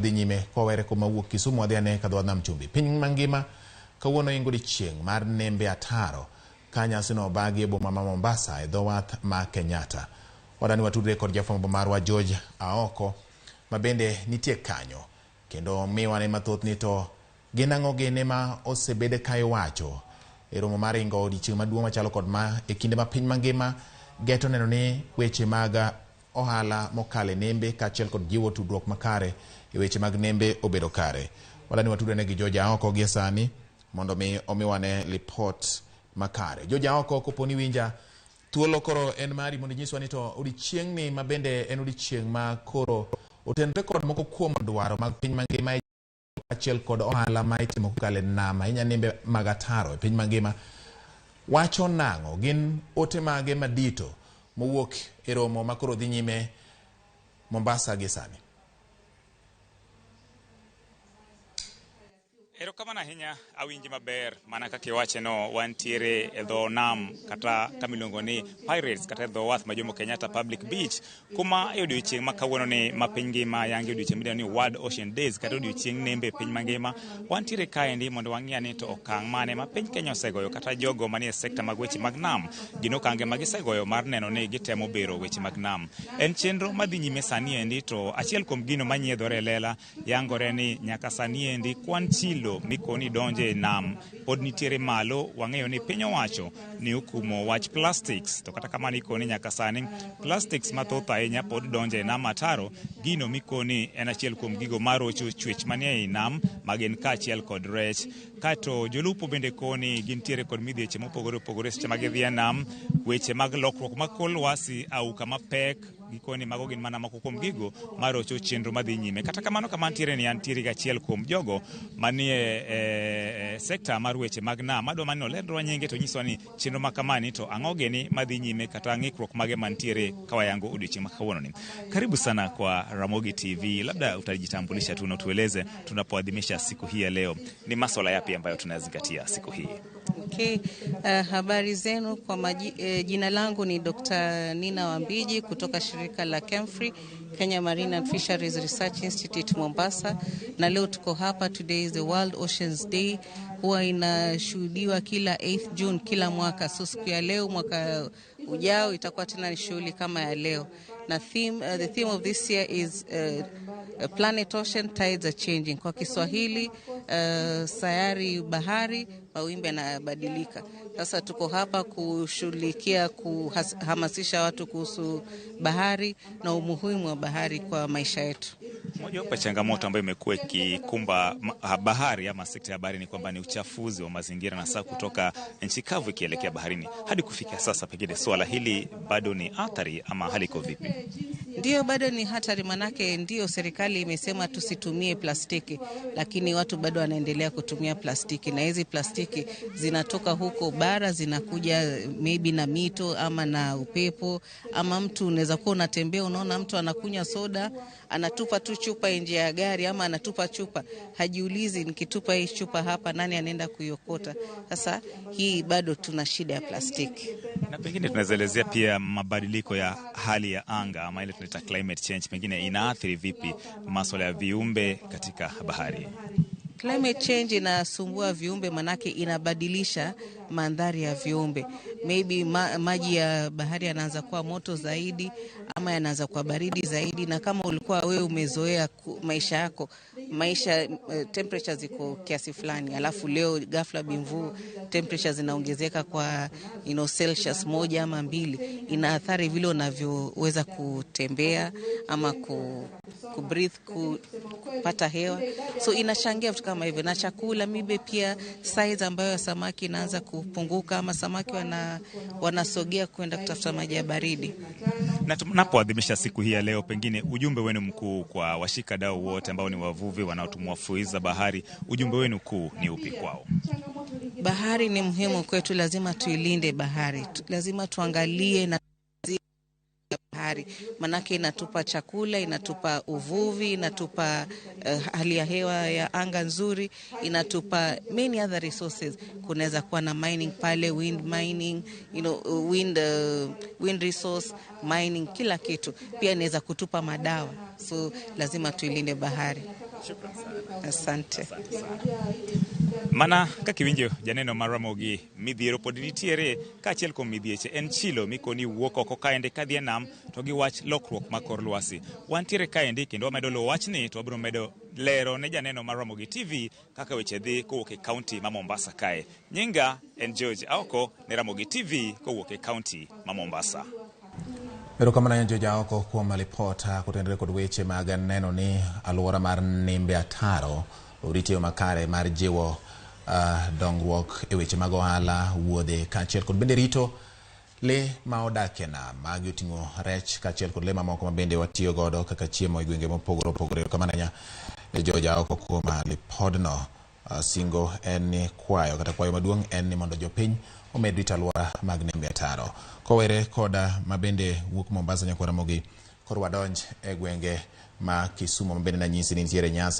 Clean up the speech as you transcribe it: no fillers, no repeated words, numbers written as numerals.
dhi nyime kowere kuma wuok Kisumu adhi ane kadho nam chumbi. Piny mangima kawuono ingo odiochieng mar nembe ataro ka nyasino obagi e boma ma Mombasa e dho wath ma Kenyatta. Wadani watudre kod jafwambo marwa George Aoko ma bende nitie kanyo kendo miwane mathoth ni to gin ang'o gene ma osebede ka iwacho e romo mar ingo odiochieng maduong' machalo kod ma e kinde ma piny mangima geto neno ni weche mag ohala mokale nembe kaachiel kod jiwo tudruok makare e weche mag nembe obedo kare. Wadani watudre gi George Aoko gie sani mondo mi omiwane report makare. George Aoko koponi winja thuolo koro en mari mondo nyiswa ni to odiochieng ni ma bende en odiochieng ma koro otenre kod moko kuom dwaro mag piny mangima achiel kod ohala ma itimo kale nama inya nembe mag ataro e piny mangima wacho nang'o gin ote mage madito mowuok e romo ma koro dhi nyime Mombasa gie sani. Erokamano ahinya awinji maber mana kaka iwache no wantiere e dho nam kata kamiluongo ni Pirates kata dho wath ma Jomo Kenyatta Public Beach kuma e odiochieng ma kawuono ni ma piny ngima yangi odiochieng midendo ni World Ocean Days kata odiochieng nembe e piny mangima wantiere kaendi mondo wang'ia ni to okang' mane ma piny Kenya osegoyo kata jogo manie sekta mag weche mag nam gin okange ma gisegoyo mar neno ni gitemo bero weche mag nam. En chenro madhi nyime sani endi to achiel kuom gino manyiedhore e lela yangore ni nyaka sani endi kwan chilo mikoni donje nam pod nitiere malo. Wang'eyo ni piny owacho ni okumo wach plastics to kata kamano ikoni nyaka sani plastics mathoth ahinya pod donje nam ataro gino mikoni en achiel kuom gigo marocho chwech manie nam magen kaachiel kod rech. Kato jolupo bende koni gintiere kod midhieche mopogore opogore seche magidhi nam weche mag lokruok mag kor lwasi auka mapek gikoni mago gin mana moko kuom gigo marocho chenro madhi nyime. Kata kamano kamantiere ni antiere gachiel kuom jogo manie sekta mar weche mag nam madwa manino lendwa nyinge to nyiswa ni chenro makamani to ang'o geni madhi nyime kata ng'ikruok mage mantiere kawayango odiochieng makawuono ni. Karibu sana kwa Ramogi TV, labda utajitambulisha tu na tueleze tunapoadhimisha siku hii ya leo ni masuala yapi ambayo tunazingatia siku hii? Okay, habari zenu. Kwa jina langu ni Dr. Nina Wambiji kutoka shirika la Kemfri, Kenya Marine and Fisheries Research Institute Mombasa, na leo tuko hapa. Today is the World Oceans Day, huwa inashuhudiwa kila 8th June kila mwaka. So siku ya leo mwaka ujao itakuwa tena ni shughuli kama ya leo, na the theme of this year is Planet Ocean Tides Are Changing. Kwa Kiswahili sayari bahari mawimbi yanabadilika. Sasa tuko hapa kushughulikia kuhamasisha watu kuhusu bahari na umuhimu wa bahari kwa maisha yetu. Moja wapo changamoto ambayo imekuwa ikikumba bahari ama sekta ya bahari ni kwamba ni uchafuzi wa mazingira na sasa kutoka nchi kavu ikielekea baharini. Hadi kufikia sasa pengine swala hili bado ni hatari ama hali iko vipi? Ndio, bado ni hatari, manake ndio serikali imesema tusitumie plastiki, lakini watu bado wanaendelea kutumia plastiki, na hizi plastiki zinatoka huko bara zinakuja maybe na mito ama na upepo, ama mtu unaweza kuwa unatembea unaona mtu anakunywa soda anatupa tu chupa nje ya gari, ama anatupa chupa hajiulizi nikitupa hii chupa hapa nani anaenda kuiokota. Sasa hii bado tuna shida ya plastiki. Na pengine tunazelezea pia mabadiliko ya hali ya anga ama ile tunaita climate change, pengine inaathiri vipi masuala ya viumbe katika bahari? Climate change inasumbua viumbe manake inabadilisha mandhari ya viumbe. Maybe maji ya bahari yanaanza kuwa moto zaidi ama yanaanza kuwa baridi zaidi, na kama ulikuwa wewe umezoea maisha yako temperature ziko kiasi fulani, alafu leo ghafla bimvu temperature zinaongezeka kwa Celsius 1 ama 2, inaathiri vile unavyoweza kutembea ama kubreathe, kupata hewa. So inachangia vitu kama hivyo, na chakula mibe pia size ambayo samaki inaanza kupunguka ama samaki wanasogea kwenda kutafuta maji ya baridi. Na tunapoadhimisha siku hii ya leo, pengine ujumbe wenu mkuu kwa washikadau wote ambao ni wavuvi wanaotumwa fuiza bahari, ujumbe wenu kuu ni upi kwao? Bahari ni muhimu kwetu, lazima tuilinde bahari, lazima tuangalie na bahari, manake inatupa chakula, inatupa uvuvi, inatupa hali ya hewa ya anga nzuri, inatupa many other resources. Kunaweza kuwa na mining pale, wind mining, wind resource mining, kila kitu. Pia inaweza kutupa madawa, so lazima tuilinde bahari. Asante. Mana kaka iwinjo janeno mar Ramogi, midhiero pod nitiere kaachiel kuom midhieche en chilo mikoni wuok oko kaendi kadhi e nam to gi wach lokruok ma kor lwasi. Wantiere kaendi kendo wamedo luwo wachni to wabiro medo lero ne janeno mar Ramogi TV kaka weche dhi kowuok e kaunti ma Mombasa kae. Nyinga en George Aoko ne Ramogi TV kowuok e kaunti ma Mombasa. Erokamano George Aoko kuom ripota kotenore kod weche mag neno ni alwora mar nembe ataro oriti yo makare mar jiwo dongruok e weche mag ohala, wuodhe kaachiel kod bende rito le ma odak e nam mag oting'o rech kaachiel kod le mamoko ma bende watiyo godo kaka chiemo e gwenge mopogore opogore. Erokamano ahinya George Aoko kuom lipodno. Singo en ni kwayo maduong' en ni mondo jopiny omed rito alwora mag nembe ataro. Kowere koda mabende wuok Mombasa nyaka Ramogi kor wadonj e gwenge ma Kisumu mabende nanyisi ni nitiere nyasi